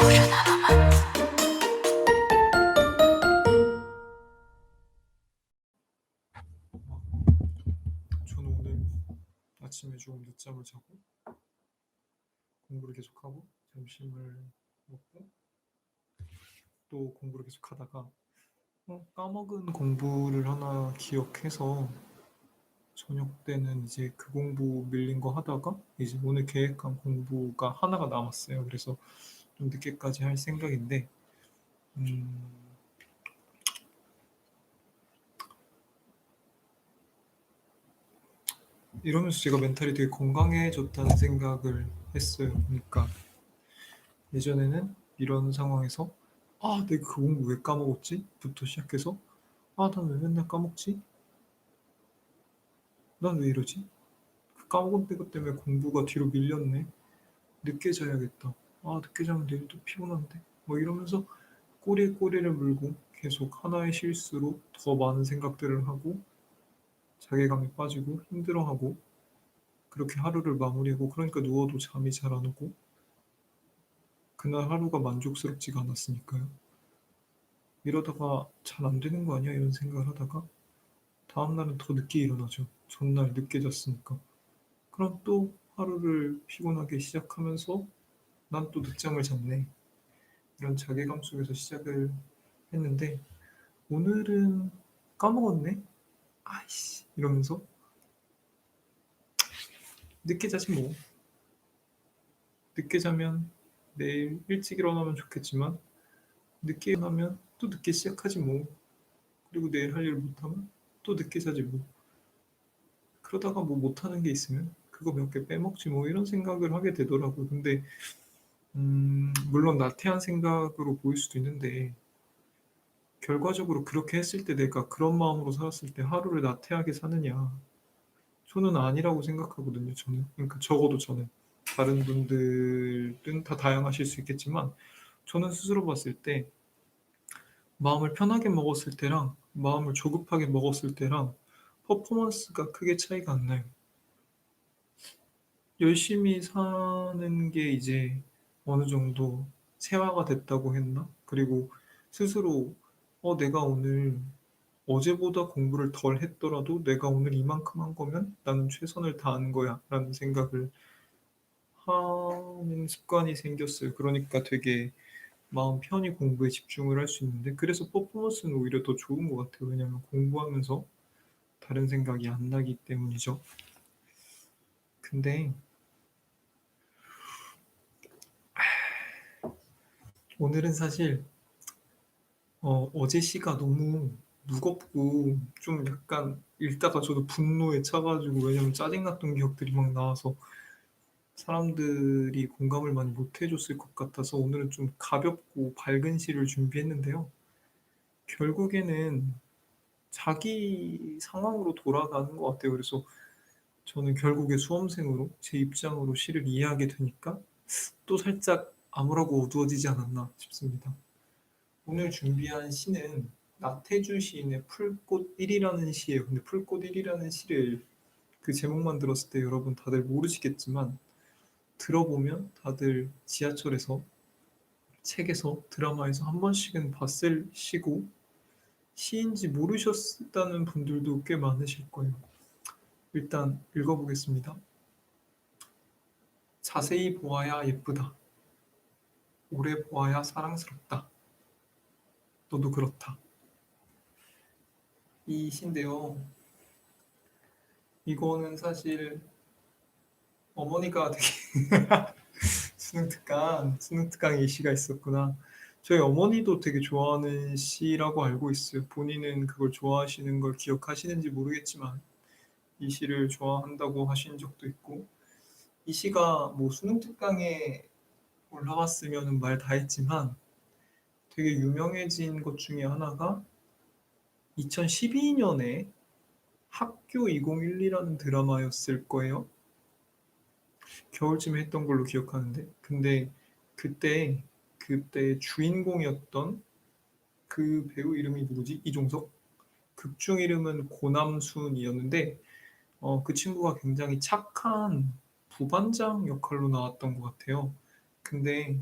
저는 오늘 아침에 조금 늦잠을 자고 공부를 계속하고 점심을 먹고 또 공부를 계속하다가 까먹은 공부를 하나 기억해서 저녁 때는 이제 그 공부 밀린 거 하다가 이제 오늘 계획한 공부가 하나가 남았어요. 그래서 좀 늦게까지 할 생각인데 이러면서 제가 멘탈이 되게 건강해졌다는 생각을 했어요. 그러니까 예전에는 이런 상황에서 내가 그 공부 왜 까먹었지? 부터 시작해서 난 왜 맨날 까먹지? 난 왜 이러지? 그 까먹은 것 때문에 공부가 뒤로 밀렸네. 늦게 자야겠다. 늦게 자면 내일 또 피곤한데. 뭐 이러면서 꼬리에 꼬리를 물고 계속 하나의 실수로 더 많은 생각들을 하고 자괴감에 빠지고 힘들어하고 그렇게 하루를 마무리하고 그러니까 누워도 잠이 잘 안 오고 그날 하루가 만족스럽지가 않았으니까요. 이러다가 잘 안 되는 거 아니야? 이런 생각을 하다가 다음날은 더 늦게 일어나죠. 전날 늦게 잤으니까. 그럼 또 하루를 피곤하게 시작하면서 난 또 늦잠을 잤네. 이런 자괴감 속에서 시작을 했는데 오늘은 까먹었네. 아이씨 이러면서 늦게 자지 뭐. 늦게 자면 내일 일찍 일어나면 좋겠지만 늦게 일어나면 또 늦게 시작하지 뭐. 그리고 내일 할 일 못하면 또 늦게 자지 뭐. 그러다가 뭐 못하는 게 있으면 그거 몇 개 빼먹지 뭐 이런 생각을 하게 되더라고요. 근데 물론 나태한 생각으로 보일 수도 있는데 결과적으로 그렇게 했을 때 내가 그런 마음으로 살았을 때 하루를 나태하게 사느냐. 저는 아니라고 생각하거든요, 저는. 그러니까 적어도 저는. 다른 분들은 다 다양하실 수 있겠지만 저는 스스로 봤을 때 마음을 편하게 먹었을 때랑 마음을 조급하게 먹었을 때랑 퍼포먼스가 크게 차이가 안 나요. 열심히 사는 게 이제 어느 정도 세화가 됐다고 했나? 그리고 스스로 내가 오늘 어제보다 공부를 덜 했더라도 내가 오늘 이만큼 한 거면 나는 최선을 다한 거야 라는 생각을 하는 습관이 생겼어요. 그러니까 되게 마음 편히 공부에 집중을 할 수 있는데 그래서 퍼포먼스는 오히려 더 좋은 것 같아요. 왜냐하면 공부하면서 다른 생각이 안 나기 때문이죠. 근데 오늘은 사실 어제 시가 너무 무겁고 좀 약간 읽다가 저도 분노에 차 가지고 왜냐면 짜증났던 기억들이 막 나와서 사람들이 공감을 많이 못 해 줬을 것 같아서 오늘은 좀 가볍고 밝은 시를 준비했는데요. 결국에는 자기 상황으로 돌아가는 것 같아요. 그래서 저는 결국에 수험생으로 제 입장으로 시를 이해하게 되니까 또 살짝 암울하고 어두워지지 않았나 싶습니다. 오늘 준비한 시는 나태주 시인의 풀꽃 1이라는 시예요. 근데 풀꽃 1이라는 시를 그 제목만 들었을 때 여러분 다들 모르시겠지만 들어보면 다들 지하철에서, 책에서, 드라마에서 한 번씩은 봤을 시고 시인지 모르셨다는 분들도 꽤 많으실 거예요. 일단 읽어보겠습니다. 자세히 보아야 예쁘다. 오래 보아야 사랑스럽다. 너도 그렇다. 이 시인데요. 이거는 사실 어머니가 되게 수능 특강에 이 시가 있었구나. 저희 어머니도 되게 좋아하는 시라고 알고 있어요. 본인은 그걸 좋아하시는 걸 기억하시는지 모르겠지만 이 시를 좋아한다고 하신 적도 있고 이 시가 뭐 수능 특강에 올라왔으면 말 다 했지만 되게 유명해진 것 중에 하나가 2012년에 학교 2012라는 드라마였을 거예요. 겨울쯤에 했던 걸로 기억하는데 근데 그때 주인공이었던 그 배우 이름이 누구지? 이종석? 극중 이름은 고남순이었는데 그 친구가 굉장히 착한 부반장 역할로 나왔던 것 같아요. 근데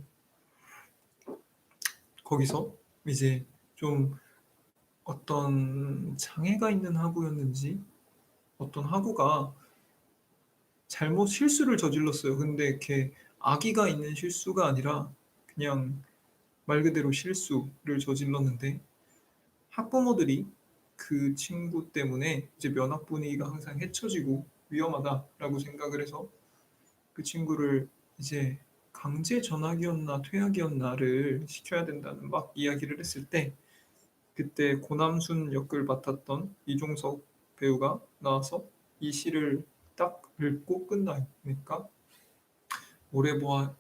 거기서 이제 좀 어떤 장애가 있는 학우였는지 어떤 학우가 잘못 실수를 저질렀어요. 근데 이렇게 악의가 있는 실수가 아니라 그냥 말 그대로 실수를 저질렀는데 학부모들이 그 친구 때문에 이제 면학 분위기가 항상 해쳐지고 위험하다라고 생각을 해서 그 친구를 이제 강제 전학이었나 퇴학이었나를 시켜야 된다는 막 이야기를 했을 때 그때 고남순 역을 맡았던 이종석 배우가 나와서 이 시를 딱 읽고 끝나니까 오래 보아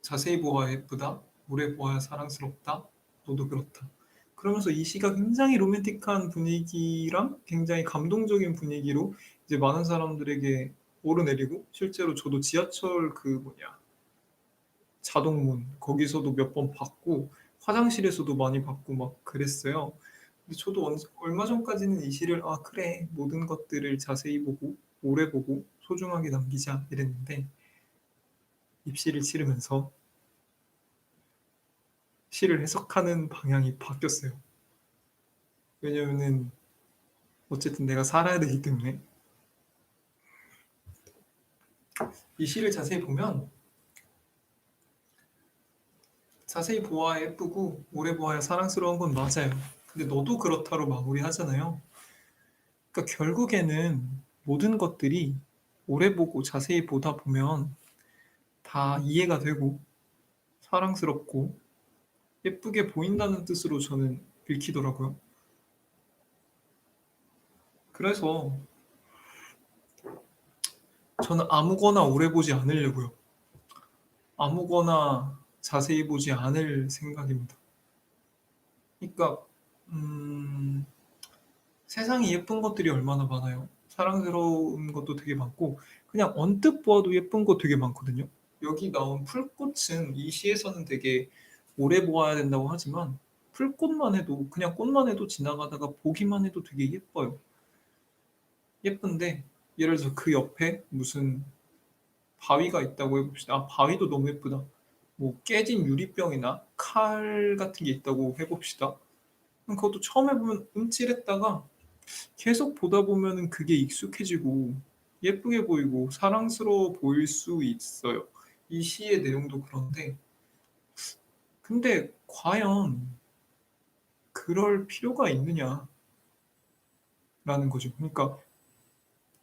자세히 보아야 예쁘다. 오래 보아야 사랑스럽다. 너도 그렇다. 그러면서 이 시가 굉장히 로맨틱한 분위기랑 굉장히 감동적인 분위기로 이제 많은 사람들에게 오르내리고 실제로 저도 지하철 그 뭐냐 자동문 거기서도 몇 번 봤고 화장실에서도 많이 봤고 막 그랬어요. 근데 저도 얼마 전까지는 이 시를 '아 그래. 모든 것들을 자세히 보고 오래 보고 소중하게 남기자.' 이랬는데 입시를 치르면서 시를 해석하는 방향이 바뀌었어요. 왜냐면은 어쨌든 내가 살아야 되기 때문에 이 시를 자세히 보면 자세히 보아야 예쁘고 오래 보아야 사랑스러운 건 맞아요. 근데 너도 그렇다로 마무리하잖아요. 그러니까 결국에는 모든 것들이 오래 보고 자세히 보다 보면 다 이해가 되고 사랑스럽고 예쁘게 보인다는 뜻으로 저는 읽히더라고요. 그래서 저는 아무거나 오래 보지 않으려고요. 아무거나 자세히 보지 않을 생각입니다. 그러니까 음, 세상에 예쁜 것들이 얼마나 많아요. 사랑스러운 것도 되게 많고 그냥 언뜻 보아도 예쁜 거 되게 많거든요. 여기 나온 풀꽃은 이 시에서는 되게 오래 보아야 된다고 하지만 풀꽃만 해도 그냥 꽃만 해도 지나가다가 보기만 해도 되게 예뻐요. 예쁜데 예를 들어서 그 옆에 무슨 바위가 있다고 해봅시다. 아, 바위도 너무 예쁘다. 뭐 깨진 유리병이나 칼 같은 게 있다고 해봅시다. 그럼 그것도 처음에 보면 움찔했다가 계속 보다 보면은 그게 익숙해지고 예쁘게 보이고 사랑스러워 보일 수 있어요. 이 시의 내용도 그런데 근데 과연 그럴 필요가 있느냐라는 거죠. 그러니까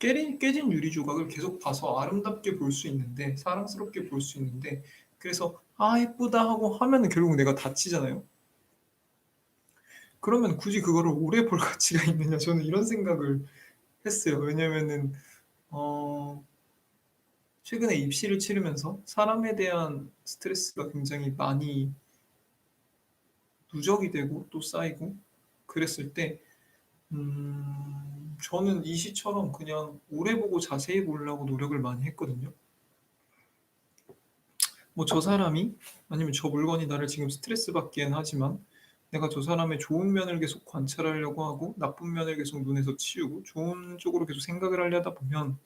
깨진 유리 조각을 계속 봐서 아름답게 볼 수 있는데 사랑스럽게 볼 수 있는데 그래서 아 예쁘다 하고 하면은 결국 내가 다치잖아요. 그러면 굳이 그거를 오래 볼 가치가 있느냐 저는 이런 생각을 했어요. 왜냐면은 어 최근에 입시를 치르면서 사람에 대한 스트레스가 굉장히 많이 누적이 되고 또 쌓이고 그랬을 때 저는 이 시처럼 그냥 오래 보고 자세히 보려고 노력을 많이 했거든요. 뭐 저 사람이 아니면 저 물건이 나를 지금 스트레스 받기엔 하지만 내가 저 사람의 좋은 면을 계속 관찰하려고 하고 나쁜 면을 계속 눈에서 치우고 좋은 쪽으로 계속 생각을 하려다 보면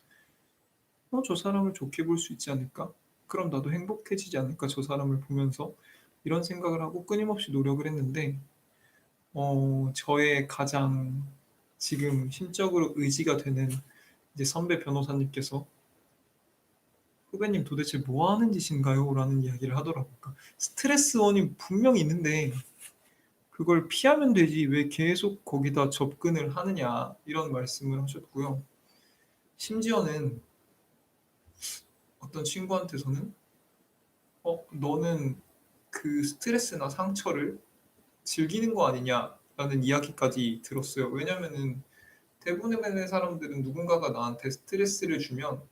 '저 사람을 좋게 볼 수 있지 않을까? 그럼 나도 행복해지지 않을까 저 사람을 보면서?' 이런 생각을 하고 끊임없이 노력을 했는데 저의 가장 지금 심적으로 의지가 되는 이제 선배 변호사님께서 "후배님 도대체 뭐 하는 짓인가요?" 라는 이야기를 하더라고요. 그러니까 스트레스 원인 분명히 있는데 "그걸 피하면 되지 왜 계속 거기다 접근을 하느냐." 이런 말씀을 하셨고요. 심지어는 어떤 친구한테서는 너는 그 스트레스나 상처를 즐기는 거 아니냐?"라는 이야기까지 들었어요. 왜냐면은 대부분의 사람들은 누군가가 나한테 스트레스를 주면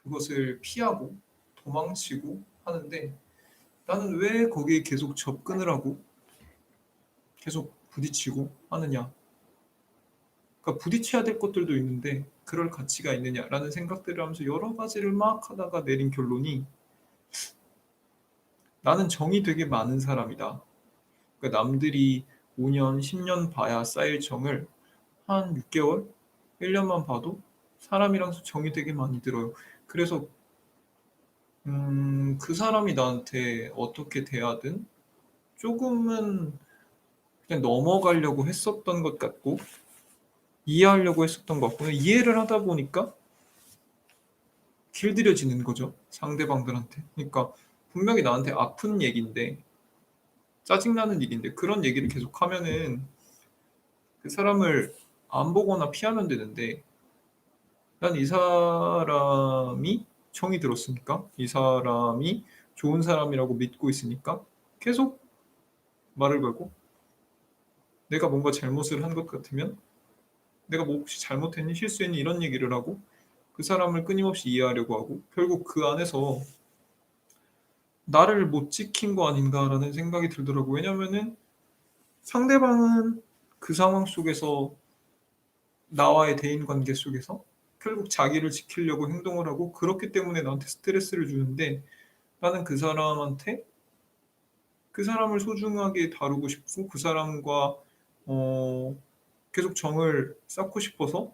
그것을 피하고 도망치고 하는데 나는 왜 거기에 계속 접근을 하고 계속 부딪히고 하느냐. 그러니까 부딪혀야 될 것들도 있는데 그럴 가치가 있느냐라는 생각들을 하면서 여러 가지를 막 하다가 내린 결론이 나는 정이 되게 많은 사람이다. 그러니까 남들이 5년, 10년 봐야 쌓일 정을 한 6개월, 1년만 봐도 사람이랑 정이 되게 많이 들어요. 그래서 그 사람이 나한테 어떻게 대하든 조금은 그냥 넘어가려고 했었던 것 같고 이해하려고 했었던 것 같고 이해를 하다 보니까 길들여지는 거죠. 상대방들한테. 그러니까 분명히 나한테 아픈 얘기인데 짜증나는 일인데 그런 얘기를 계속하면은 그 사람을 안 보거나 피하면 되는데 난 이 사람이 정이 들었으니까 이 사람이 좋은 사람이라고 믿고 있으니까 계속 말을 걸고 내가 뭔가 잘못을 한 것 같으면 내가 뭐 혹시 잘못했니 실수했니 이런 얘기를 하고 그 사람을 끊임없이 이해하려고 하고 결국 그 안에서 나를 못 지킨 거 아닌가라는 생각이 들더라고. 왜냐면은 상대방은 그 상황 속에서 나와의 대인 관계 속에서 결국 자기를 지키려고 행동을 하고 그렇기 때문에 나한테 스트레스를 주는데 나는 그 사람한테 그 사람을 소중하게 다루고 싶고 그 사람과 어 계속 정을 쌓고 싶어서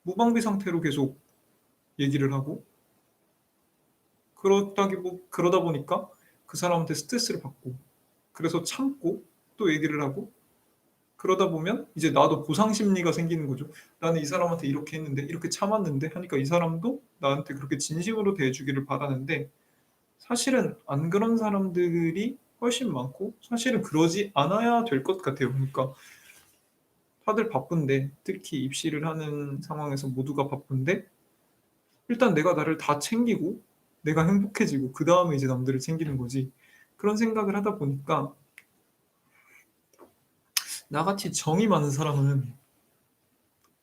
무방비 상태로 계속 얘기를 하고 그러다 보니까 그 사람한테 스트레스를 받고 그래서 참고 또 얘기를 하고 그러다 보면 이제 나도 보상 심리가 생기는 거죠. 나는 이 사람한테 이렇게 했는데 이렇게 참았는데 하니까 이 사람도 나한테 그렇게 진심으로 대해 주기를 바라는데 사실은 안 그런 사람들이 훨씬 많고 사실은 그러지 않아야 될 것 같아요. 그러니까 다들 바쁜데 특히 입시를 하는 상황에서 모두가 바쁜데 일단 내가 나를 다 챙기고 내가 행복해지고 그다음에 이제 남들을 챙기는 거지. 그런 생각을 하다 보니까 나같이 정이 많은 사람은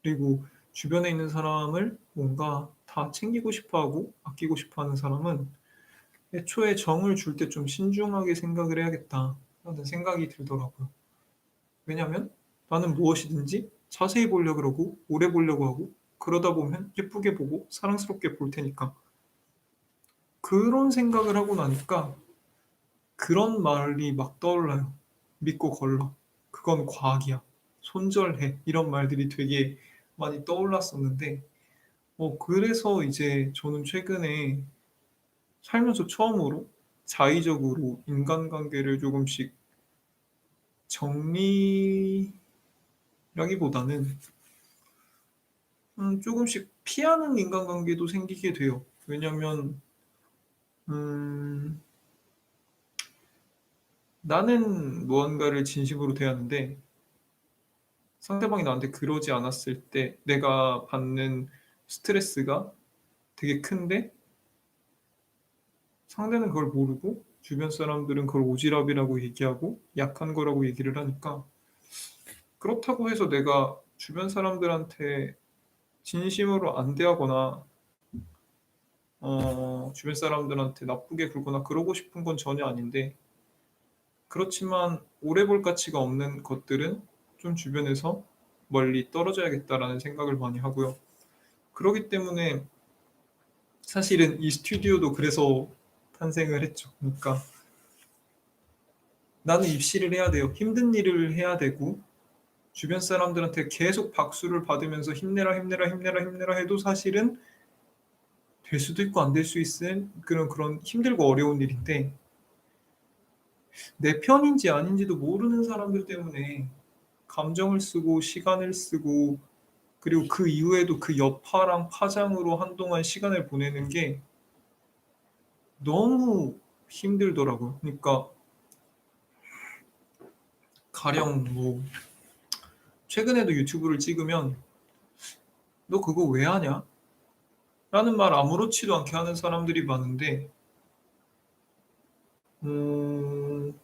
그리고 주변에 있는 사람을 뭔가 다 챙기고 싶어 하고 아끼고 싶어 하는 사람은 애초에 정을 줄 때 좀 신중하게 생각을 해야겠다라는 생각이 들더라고요. 왜냐면 나는 무엇이든지 자세히 보려고 그러고 오래 보려고 하고 그러다 보면 예쁘게 보고 사랑스럽게 볼 테니까. 그런 생각을 하고 나니까 그런 말이 막 떠올라요. "믿고 걸러. 그건 과학이야. 손절해." 이런 말들이 되게 많이 떠올랐었는데 그래서 이제 저는 최근에 살면서 처음으로 자의적으로 인간관계를 조금씩 정리라기보다는 조금씩 피하는 인간관계도 생기게 돼요. 왜냐면 음 나는 무언가를 진심으로 대하는데 상대방이 나한테 그러지 않았을 때 내가 받는 스트레스가 되게 큰데 상대는 그걸 모르고 주변 사람들은 그걸 오지랖이라고 얘기하고 약한 거라고 얘기를 하니까 그렇다고 해서 내가 주변 사람들한테 진심으로 안 대하거나 주변 사람들한테 나쁘게 굴거나 그러고 싶은 건 전혀 아닌데 그렇지만 오래 볼 가치가 없는 것들은 좀 주변에서 멀리 떨어져야겠다라는 생각을 많이 하고요. 그러기 때문에 사실은 이 스튜디오도 그래서 탄생을 했죠. 그러니까 나는 입시를 해야 돼요. 힘든 일을 해야 되고 주변 사람들한테 계속 박수를 받으면서 "힘내라, 힘내라, 힘내라, 힘내라." 해도 사실은 될 수도 있고 안 될 수 있은 그런 힘들고 어려운 일인데 내 편인지 아닌지도 모르는 사람들 때문에 감정을 쓰고 시간을 쓰고 그리고 그 이후에도 그 여파랑 파장으로 한동안 시간을 보내는 게 너무 힘들더라고요. 그러니까 가령 뭐 최근에도 유튜브를 찍으면 "너 그거 왜 하냐?" 라는 말 아무렇지도 않게 하는 사람들이 많은데 음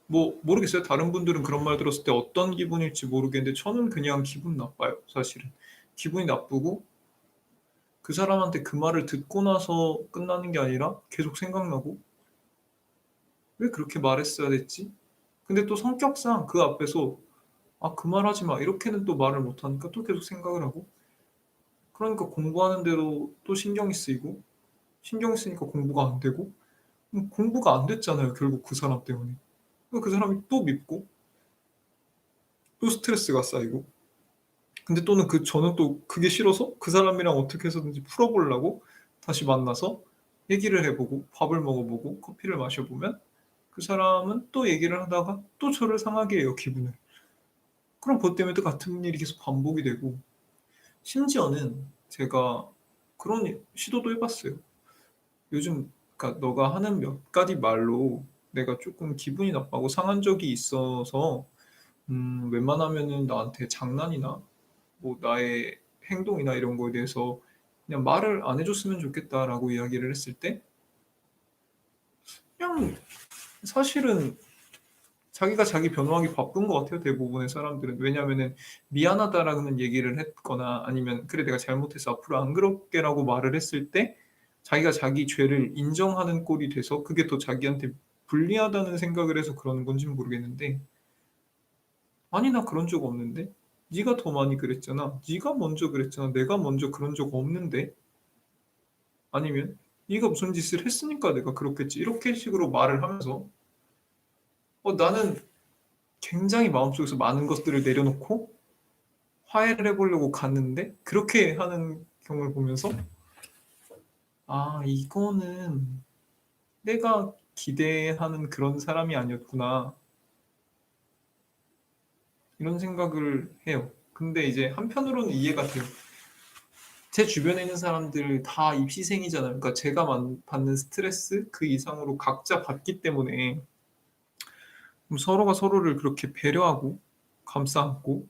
뭐 모르겠어요. 다른 분들은 그런 말 들었을 때 어떤 기분일지 모르겠는데 저는 그냥 기분 나빠요 사실은. 기분이 나쁘고 그 사람한테 그 말을 듣고 나서 끝나는 게 아니라 계속 생각나고 '왜 그렇게 말했어야 됐지?' 근데 또 성격상 그 앞에서 '아 그 말 하지 마.' 이렇게는 또 말을 못 하니까 또 계속 생각을 하고 그러니까 공부하는 데도 또 신경이 쓰이고 신경이 쓰니까 공부가 안 되고 공부가 안 됐잖아요 결국 그 사람 때문에. 그 사람이 또 밉고 또 스트레스가 쌓이고 근데 또는 저는 또 그게 싫어서 그 사람이랑 어떻게 해서든지 풀어 보려고 다시 만나서 얘기를 해 보고 밥을 먹어 보고 커피를 마셔 보면 그 사람은 또 얘기를 하다가 또 저를 상하게 해요, 기분을. 그럼 그것 때문에 또 같은 일이 계속 반복이 되고, 심지어는 제가 그런 시도도 해 봤어요. 요즘 그러니까 "너가 하는 몇 가지 말로 내가 쪼끔 기분이 나빠하고 상한 적이 있어서 웬만하면은 나한테 장난이나 뭐 나의 행동이나 이런 거에 대해서 그냥 말을 안 해 줬으면 좋겠다."라고 이야기를 했을 때 그냥 사실은 자기가 자기 변호하기 바쁜 것 같아요, 대부분의 사람들은. 왜냐하면은 "미안하다."라는 얘기를 했거나 아니면 "그래 내가 잘못했어. 앞으로 안 그럴게."라고 말을 했을 때 자기가 자기 죄를 인정하는 꼴이 돼서 그게 더 자기한테 불리하다는 생각을 해서 그러는 건지는 모르겠는데 "아니 나 그런 적 없는데. 네가 더 많이 그랬잖아. 네가 먼저 그랬잖아. 내가 먼저 그런 적 없는데." 아니면 "네가 무슨 짓을 했으니까 내가 그렇겠지." 이렇게 식으로 말을 하면서 나는 굉장히 마음속에서 많은 것들을 내려놓고 화해를 해 보려고 갔는데 그렇게 하는 경우를 보면서 '아 이거는 내가 기대하는 그런 사람이 아니었구나.' 이런 생각을 해요. 근데 이제 한편으로는 이해가 돼요. 제 주변에 있는 사람들 다 입시생이잖아요. 그러니까 제가 받는 스트레스 그 이상으로 각자 받기 때문에 서로가 서로를 그렇게 배려하고 감싸 안고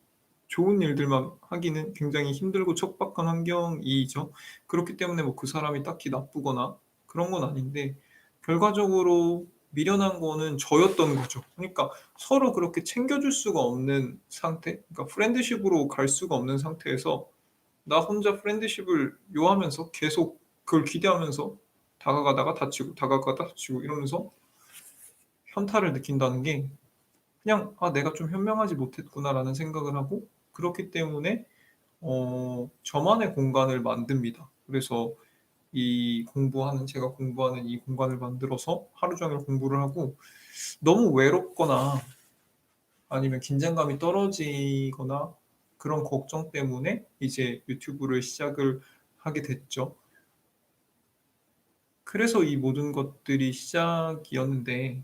좋은 일들만 하기는 굉장히 힘들고 척박한 환경이죠. 그렇기 때문에 뭐 그 사람이 딱히 나쁘거나 그런 건 아닌데 결과적으로 미련한 거는 저였던 거죠. 그러니까 서로 그렇게 챙겨줄 수가 없는 상태, 그러니까 프렌드십으로 갈 수가 없는 상태에서 나 혼자 프렌드십을 요하면서 계속 그걸 기대하면서 다가가다가 다치고 다가가다가 다치고 이러면서 현타를 느낀다는 게 그냥 '아 내가 좀 현명하지 못했구나.'라는 생각을 하고 그렇기 때문에 저만의 공간을 만듭니다. 그래서 제가 공부하는 이 공간을 만들어서 하루 종일 공부를 하고 너무 외롭거나 아니면 긴장감이 떨어지거나 그런 걱정 때문에 이제 유튜브를 시작을 하게 됐죠. 그래서 이 모든 것들이 시작이었는데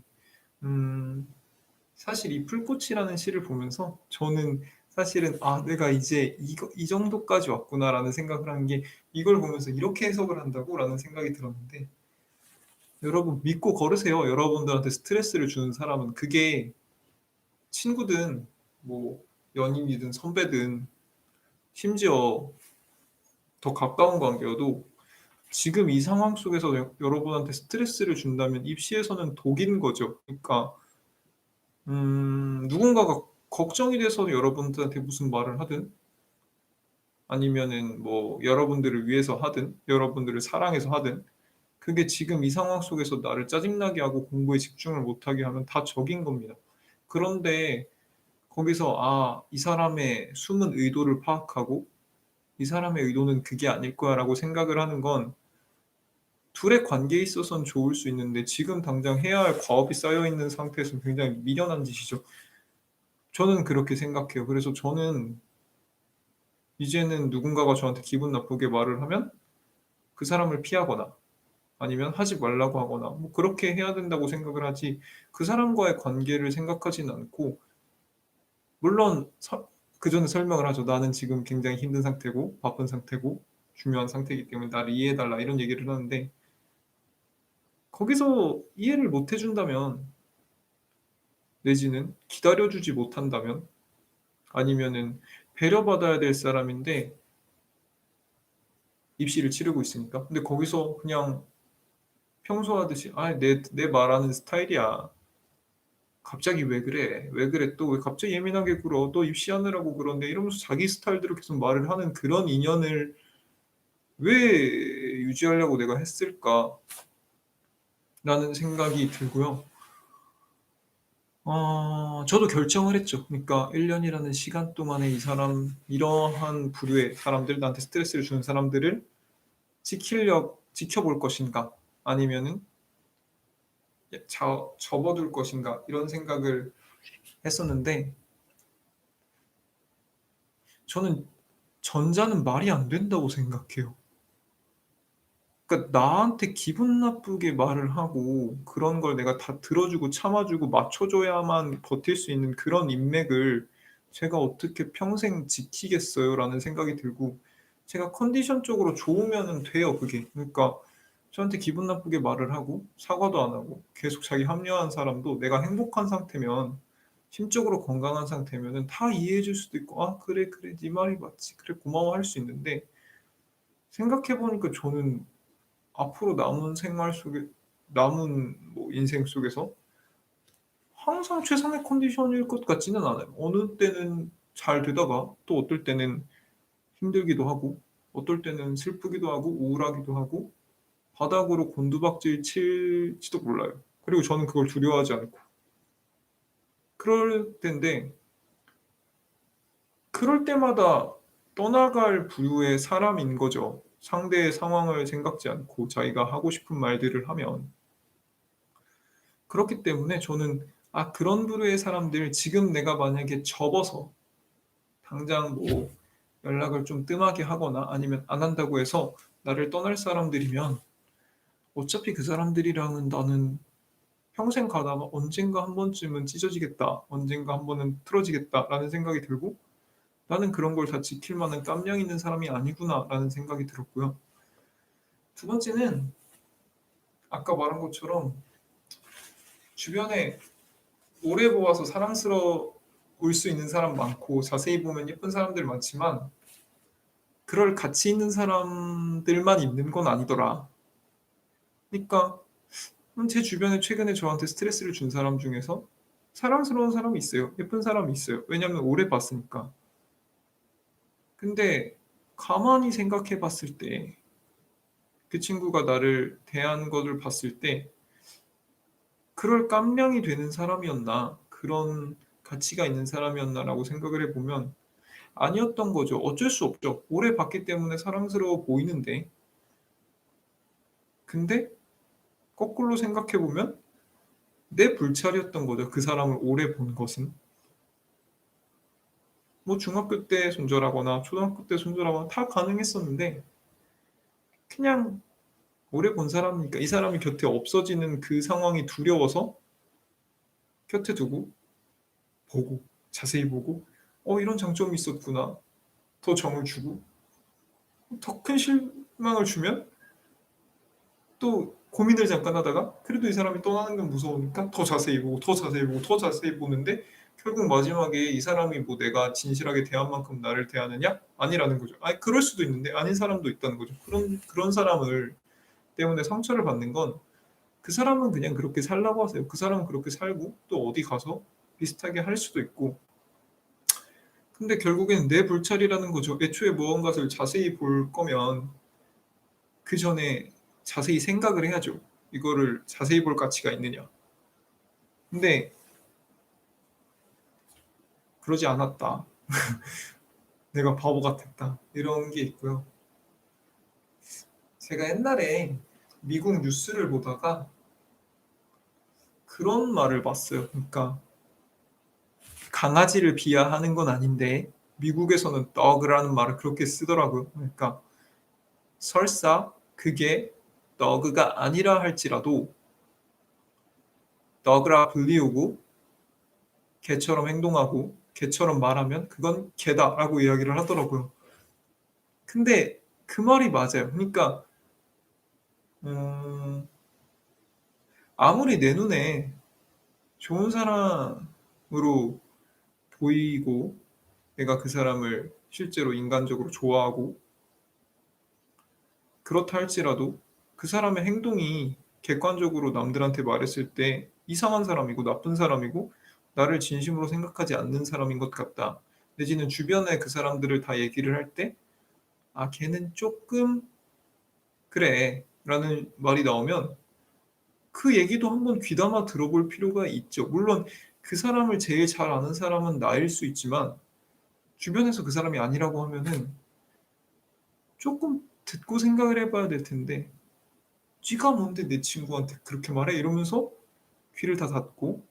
음 사실 이 풀꽃이라는 시를 보면서 저는 사실은 '아 내가 이제 이거 이 정도까지 왔구나.'라는 생각을 한 게 이걸 보면서 '이렇게 해석을 한다고?'라는 생각이 들었는데 여러분 믿고 걸으세요. 여러분들한테 스트레스를 주는 사람은 그게 친구든 뭐 연인이든 선배든 심지어 더 가까운 관계여도 지금 이 상황 속에서 여러분한테 스트레스를 준다면 입시에서는 독인 거죠. 그러니까 누군가가 걱정이 돼서 여러분들한테 무슨 말을 하든 아니면은 뭐 여러분들을 위해서 하든 여러분들을 사랑해서 하든 그게 지금 이 상황 속에서 나를 짜증나게 하고 공부에 집중을 못하게 하면 다 적인 겁니다. 그런데 거기서 '아 이 사람의 숨은 의도를 파악하고 이 사람의 의도는 그게 아닐 거야.'라고 생각을 하는 건 둘의 관계에 있어서는 좋을 수 있는데 지금 당장 해야 할 과업이 쌓여 있는 상태에서는 굉장히 미련한 짓이죠. 저는 그렇게 생각해요. 그래서 저는 이제는 누군가가 저한테 기분 나쁘게 말을 하면 그 사람을 피하거나 아니면 하지 말라고 하거나 뭐 그렇게 해야 된다고 생각을 하지 그 사람과의 관계를 생각하지는 않고 물론 그전에 설명을 하죠. "나는 지금 굉장히 힘든 상태고 바쁜 상태고 중요한 상태이기 때문에 나를 이해해 달라." 이런 얘기를 하는데 거기서 이해를 못 해 준다면 내지는 기다려 주지 못한다면 아니면은 배려받아야 될 사람인데 입시를 치르고 있으니까. 근데 거기서 그냥 평소 하듯이 "아이 내 말하는 스타일이야. 갑자기 왜 그래? 왜 그래? 또 왜 갑자기 예민하게 굴어? 너 입시하느라고 그런데." 이러면서 자기 스타일대로 계속 말을 하는 그런 인연을 '왜 유지하려고 내가 했을까?'라는 생각이 들고요. 저도 결정을 했죠. 그러니까 1 년이라는 시간 동안에 이 사람 이러한 부류의 사람들 나한테 스트레스를 주는 사람들을 지켜볼 것인가 아니면은 접어둘 것인가 이런 생각을 했었는데 저는 전자는 말이 안 된다고 생각해요. 그러니까 나한테 기분 나쁘게 말을 하고 그런 걸 내가 다 들어 주고 참아 주고 맞춰 줘야만 버틸 수 있는 그런 인맥을 제가 어떻게 평생 지키겠어요라는 생각이 들고, 제가 컨디션적으로 좋으면은 돼요 그게. 그러니까 저한테 기분 나쁘게 말을 하고 사과도 안 하고 계속 자기 합리화한 사람도 내가 행복한 상태면, 심적으로 건강한 상태면은 다 이해해 줄 수도 있고 '아 그래, 그래. 네 말이 맞지. 그래 고마워.' 할 수 있는데, 생각해 보니까 저는 앞으로 남은 뭐 인생 속에서 항상 최선의 컨디션일 것 같지는 않아요. 어느 때는 잘 되다가 또 어떨 때는 힘들기도 하고, 어떨 때는 슬프기도 하고 우울하기도 하고 바닥으로 곤두박질 칠지도 몰라요. 그리고 저는 그걸 두려워하지 않고. 그럴 텐데, 그럴 때마다 떠나갈 부류의 사람인 거죠. 상대의 상황을 생각지 않고 자기가 하고 싶은 말들을 하면. 그렇기 때문에 저는 그런 부류의 사람들 지금 내가 만약에 접어서 당장 뭐 연락을 좀 뜸하게 하거나 아니면 안 한다고 해서 나를 떠날 사람들이면, 어차피 그 사람들이랑은 나는 평생 가다가 '언젠가 한 번쯤은 찢어지겠다. 언젠가 한 번은 틀어지겠다.'라는 생각이 들고, '나는 그런 걸 다 지킬 만한 깜냥 있는 사람이 아니구나.'라는 생각이 들었고요. 두 번째는 아까 말한 것처럼 주변에 오래 보아서 사랑스러울 수 있는 사람 많고 자세히 보면 예쁜 사람들 많지만 그럴 가치 있는 사람들만 있는 건 아니더라. 그러니까 제 주변에 최근에 저한테 스트레스를 준 사람 중에서 사랑스러운 사람이 있어요. 예쁜 사람이 있어요. 왜냐하면 오래 봤으니까. 근데 가만히 생각해 봤을 때 그 친구가 나를 대한 거를 봤을 때 그럴 깜냥이 되는 사람이었나, 그런 가치가 있는 사람이었나라고 생각을 해 보면 아니었던 거죠. 어쩔 수 없죠. 오래 봤기 때문에 사랑스러워 보이는데, 근데 거꾸로 생각해 보면 내 불찰이었던 거죠. 그 사람을 오래 본 것은. 뭐 중학교 때 손절하거나 초등학교 때 손절하거나 다 가능했었는데, 그냥 오래 본 사람이니까 이 사람이 곁에 없어지는 그 상황이 두려워서 곁에 두고 보고 자세히 보고 '이런 장점이 있었구나.' 더 정을 주고, 더 큰 실망을 주면 또 고민을 잠깐 하다가 그래도 이 사람이 떠나는 건 무서우니까 더 자세히 보고, 더 자세히 보고, 더 자세히 보는데, 결국 마지막에 이 사람이 뭐 내가 진실하게 대한 만큼 나를 대하느냐? 아니라는 거죠. 아니 그럴 수도 있는데 아닌 사람도 있다는 거죠. 그런 사람을 때문에 상처를 받는 건, 그 사람은 그냥 그렇게 살라고 하세요. 그 사람은 그렇게 살고 또 어디 가서 비슷하게 할 수도 있고. 근데 결국엔 내 불찰이라는 거죠. 애초에 무언가를 자세히 볼 거면 그전에 자세히 생각을 해야죠. 이거를 자세히 볼 가치가 있느냐. 근데 그러지 않았다. 내가 바보 같았다. 이런 게 있고요. 제가 옛날에 미국 뉴스를 보다가 그런 말을 봤어요. 그러니까 강아지를 비하하는 건 아닌데 미국에서는 dog라는 말을 그렇게 쓰더라고요. 그러니까 설사 그게 dog가 아니라 할지라도 dog라 불리우고 개처럼 행동하고 개처럼 말하면 그건 개다라고 이야기를 하더라고요. 근데 그 말이 맞아요. 그러니까 음 아무리 내 눈에 좋은 사람으로 보이고 내가 그 사람을 실제로 인간적으로 좋아하고 그렇다 할지라도 그 사람의 행동이 객관적으로 남들한테 말했을 때 이상한 사람이고 나쁜 사람이고 나를 진심으로 생각하지 않는 사람인 것 같다. 내지는 주변에 그 사람들을 다 얘기를 할 때 '아 걔는 쪼끔 그래.' 라는 말이 나오면 그 얘기도 한번 귀담아 들어볼 필요가 있죠. 물론 그 사람을 제일 잘 아는 사람은 나일 수 있지만 주변에서 그 사람이 아니라고 하면은 쪼끔 듣고 생각을 해 봐야 될 텐데 '쥐가 뭔데 내 친구한테 그렇게 말해?' 이러면서 귀를 다 닫고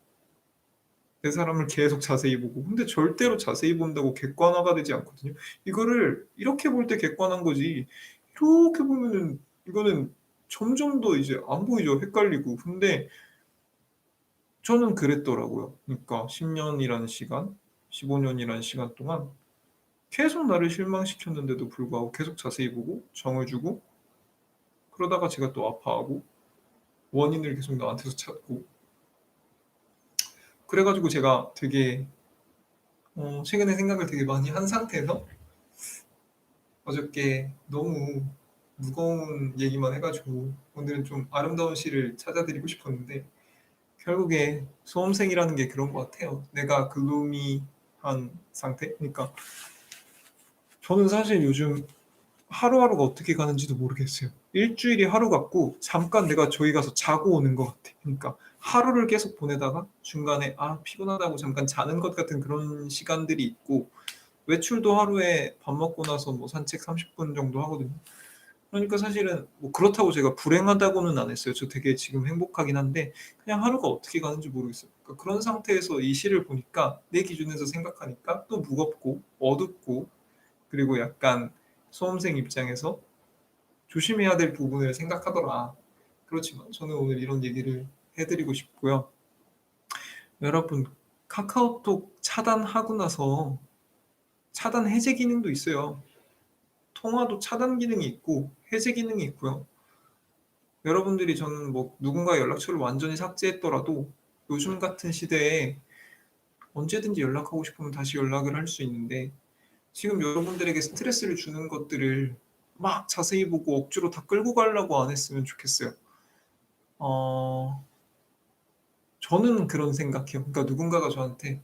내 사람을 계속 자세히 보고, 근데 절대로 자세히 본다고 객관화가 되지 않거든요. 이거를 이렇게 볼 때 객관한 거지 이렇게 보면은 이거는 점점 더 이제 안 보이죠. 헷갈리고. 근데 저는 그랬더라고요. 그러니까 10 년이라는 시간, 15 년이라는 시간 동안 계속 나를 실망시켰는데도 불구하고 계속 자세히 보고 정을 주고, 그러다가 제가 또 아파하고 원인을 계속 나한테서 찾고, 그래 가지고 제가 되게 최근에 생각을 되게 많이 한 상태에서 어저께 너무 무거운 얘기만 해 가지고 오늘은 좀 아름다운 시를 찾아 드리고 싶었는데, 결국에 수험생이라는 게 그런 것 같아요. 내가 글루미한 상태? 그러니까 저는 사실 요즘 하루하루가 어떻게 가는지도 모르겠어요. 일주일이 하루 같고 잠깐 내가 저기 가서 자고 오는 것 같아. 그러니까 하루를 계속 보내다가 중간에 '아 피곤하다.'고 잠깐 자는 것 같은 그런 시간들이 있고, 외출도 하루에 밥 먹고 나서 뭐 산책 30분 정도 하거든요. 그러니까 사실은 뭐 그렇다고 제가 불행하다고는 안 했어요. 저 되게 지금 행복하긴 한데 그냥 하루가 어떻게 가는지 모르겠어요. 그러니까 그런 상태에서 이 시를 보니까 내 기준에서 생각하니까 또 무겁고 어둡고, 그리고 약간 수험생 입장에서 조심해야 될 부분을 생각하더라. 그렇지만 저는 오늘 이런 얘기를 해 드리고 싶고요. 여러분, 카카오톡 차단하고 나서 차단 해제 기능도 있어요. 통화도 차단 기능이 있고 해제 기능이 있고요. 여러분들이, 저는 뭐 누군가의 연락처를 완전히 삭제했더라도 요즘 같은 시대에 언제든지 연락하고 싶으면 다시 연락을 할 수 있는데, 지금 여러분들에게 스트레스를 주는 것들을 막 자세히 보고 억지로 다 끌고 가려고 안 했으면 좋겠어요. 어 저는 그런 생각해요. 그러니까 누군가가 저한테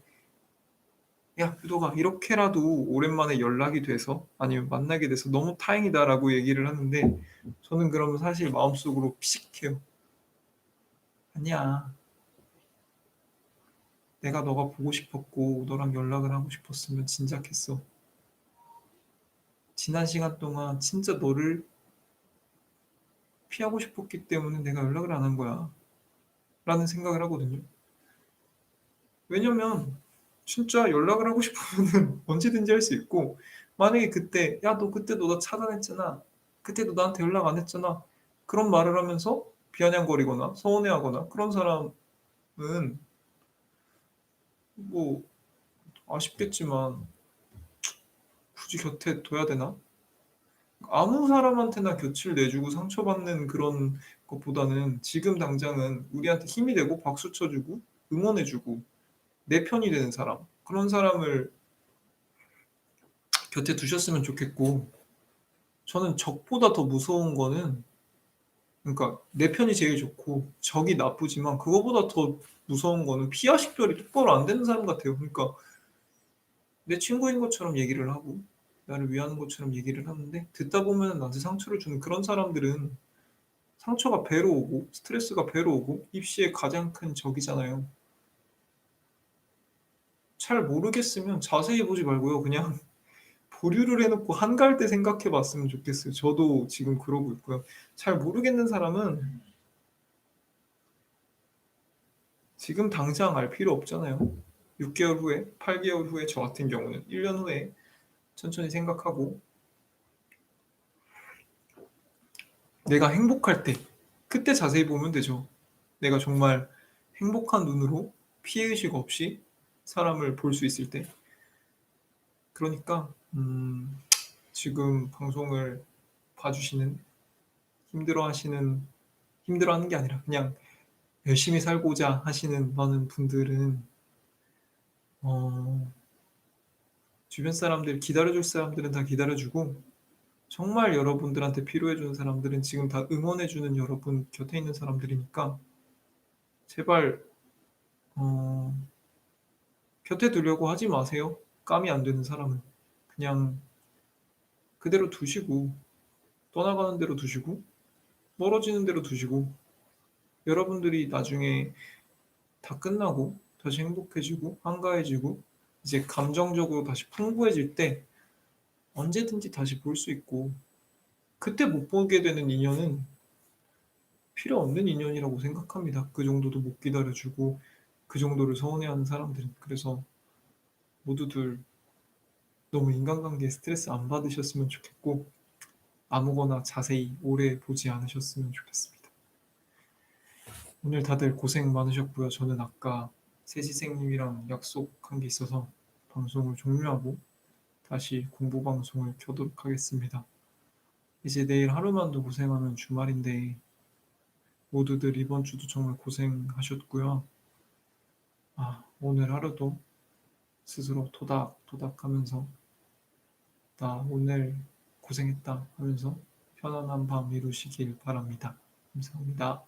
"야 규도가 이렇게라도 오랜만에 연락이 돼서 아니면 만나게 돼서 너무 다행이다."라고 얘기를 하는데, 저는 그러면 사실 마음속으로 피식해요. "아니야. 내가 너가 보고 싶었고 너랑 연락을 하고 싶었으면 진작 했어. 지난 시간 동안 진짜 너를 피하고 싶었기 때문에 내가 연락을 안 한 거야." 라는 생각을 하거든요. 왜냐면 진짜 연락을 하고 싶으면은 언제든지 할 수 있고, 만약에 그때 "야 너 그때 너 나 차단했잖아. 그때 너 나한테 연락 안 했잖아." 그런 말을 하면서 비아냥거리거나 서운해하거나 그런 사람은 뭐 아쉽겠지만 굳이 곁에 둬야 되나? 아무 사람한테나 곁을 내주고 상처받는 그런 것보다는 지금 당장은 우리한테 힘이 되고 박수 쳐 주고 응원해 주고 내 편이 되는 사람, 그런 사람을 곁에 두셨으면 좋겠고, 저는 적보다 더 무서운 거는, 그러니까 내 편이 제일 좋고 적이 나쁘지만 그거보다 더 무서운 거는 피와 식별이 똑바로 안 되는 사람 같아요. 그러니까 내 친구인 것처럼 얘기를 하고 나를 위하는 것처럼 얘기를 하는데 듣다 보면은 나한테 상처를 주는 그런 사람들은 상처가 배로 오고 스트레스가 배로 오고 입시의 가장 큰 적이잖아요. 잘 모르겠으면 자세히 보지 말고요. 그냥 보류를 해 놓고 한가할 때 생각해 봤으면 좋겠어요. 저도 지금 그러고 있고요. 잘 모르겠는 사람은 지금 당장 알 필요 없잖아요. 6 개월 후에, 8 개월 후에, 저 같은 경우는 1년 후에 천천히 생각하고 내가 행복할 때 그때 자세히 보면 되죠. 내가 정말 행복한 눈으로 피해 의식 없이 사람을 볼 수 있을 때. 그러니까 지금 방송을 봐 주시는, 힘들어하시는, 힘들어하는 게 아니라 그냥 열심히 살고자 하시는 많은 분들은 어 주변 사람들, 기다려 줄 사람들은 다 기다려 주고, 정말 여러분들한테 필요해 주는 사람들은 지금 다 응원해 주는 여러분 곁에 있는 사람들이니까 제발 어 곁에 두려고 하지 마세요. 감이 안 되는 사람은. 그냥 그대로 두시고, 떠나가는 대로 두시고, 멀어지는 대로 두시고, 여러분들이 나중에 다 끝나고 다시 행복해지고 한가해지고 이제 감정적으로 다시 풍부해질 때 언제든지 다시 볼 수 있고, 그때 못 보게 되는 인연은 필요 없는 인연이라고 생각합니다. 그 정도도 못 기다려 주고 그 정도를 서운해하는 사람들은. 그래서 모두들 너무 인간관계에 스트레스 안 받으셨으면 좋겠고, 아무거나 자세히 오래 보지 않으셨으면 좋겠습니다. 오늘 다들 고생 많으셨고요. 저는 아까 세지생님이랑 약속한 게 있어서 방송을 종료하고 다시 공부 방송을 켜도록 하겠습니다. 이제 내일 하루만 더 고생하면 주말인데 모두들 이번 주도 정말 고생하셨고요. 오늘 하루도 스스로 토닥토닥 하면서 나 오늘 고생했다 하면서 편안한 밤 이루시길 바랍니다. 감사합니다.